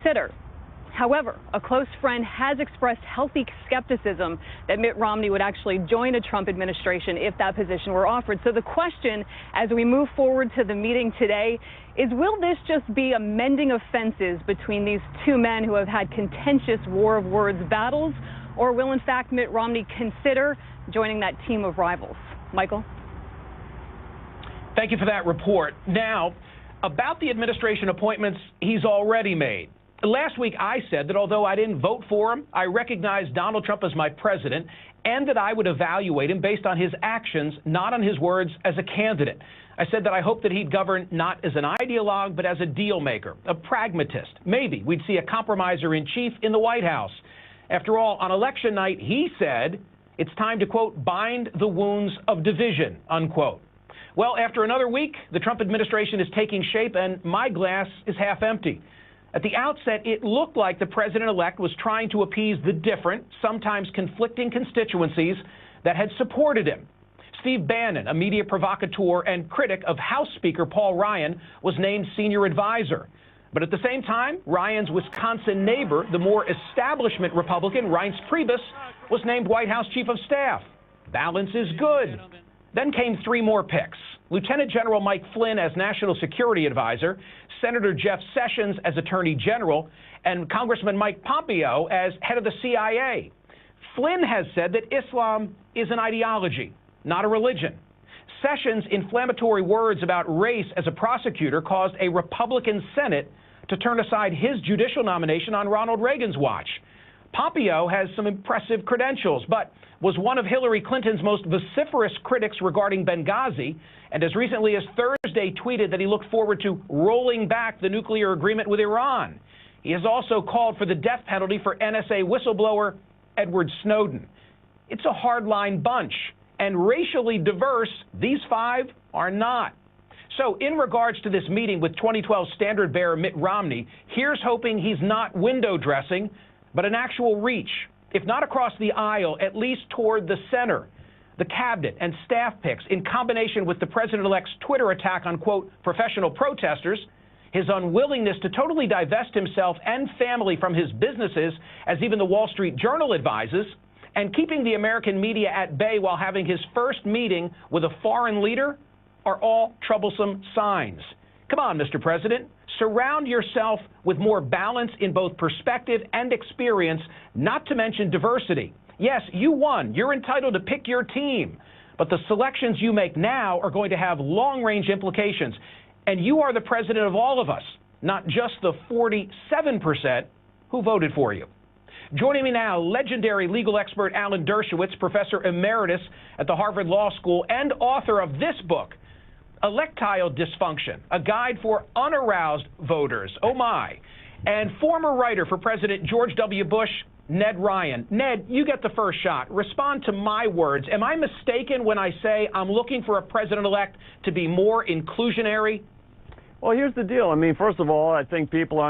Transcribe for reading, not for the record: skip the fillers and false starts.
consider. However, a close friend has expressed healthy skepticism that Mitt Romney would actually join a Trump administration if that position were offered. So the question, as we move forward to the meeting today, is will this just be a mending of fences between these two men who have had contentious war of words battles, or will in fact Mitt Romney consider joining that team of rivals? Michael? Thank you for that report. Now, about the administration appointments he's already made. Last week, I said that although I didn't vote for him, I recognized Donald Trump as my president and that I would evaluate him based on his actions, not on his words as a candidate. I said that I hoped that he'd govern not as an ideologue, but as a deal maker, a pragmatist. Maybe we'd see a compromiser in chief in the White House. After all, on election night, he said it's time to, quote, bind the wounds of division, unquote. Well, after another week, the Trump administration is taking shape and my glass is half empty. At the outset, it looked like the president-elect was trying to appease the different, sometimes conflicting constituencies that had supported him. Steve Bannon, a media provocateur and critic of House Speaker Paul Ryan, was named senior advisor. But at the same time, Ryan's Wisconsin neighbor, the more establishment Republican Reince Priebus, was named White House Chief of Staff. Balance is good. Then came three more picks. Lieutenant General Mike Flynn as National Security Advisor, Senator Jeff Sessions as Attorney General, and Congressman Mike Pompeo as head of the CIA. Flynn has said that Islam is an ideology, not a religion. Sessions' inflammatory words about race as a prosecutor caused a Republican Senate to turn aside his judicial nomination on Ronald Reagan's watch. Pompeo has some impressive credentials, but was one of Hillary Clinton's most vociferous critics regarding Benghazi, and as recently as Thursday tweeted that he looked forward to rolling back the nuclear agreement with Iran. He has also called for the death penalty for NSA whistleblower Edward Snowden. It's a hardline bunch, and racially diverse, these five are not. So in regards to this meeting with 2012 standard bearer Mitt Romney, here's hoping he's not window dressing, but an actual reach, if not across the aisle, at least toward the center. The cabinet and staff picks, in combination with the president-elect's Twitter attack on, quote, professional protesters, his unwillingness to totally divest himself and family from his businesses, as even the Wall Street Journal advises, and keeping the American media at bay while having his first meeting with a foreign leader are all troublesome signs. Come on, Mr. President, surround yourself with more balance in both perspective and experience, not to mention diversity. Yes, you won. You're entitled to pick your team. But the selections you make now are going to have long-range implications. And you are the president of all of us, not just the 47% who voted for you. Joining me now, legendary legal expert Alan Dershowitz, professor emeritus at the Harvard Law School and author of this book, Electile Dysfunction, a guide for unaroused voters. Oh, my. And former writer for President George W. Bush, Ned Ryan. Ned, you get the first shot. Respond to my words. Am I mistaken when I say I'm looking for a president-elect to be more inclusionary? Well, here's the deal. I mean, first of all, I think people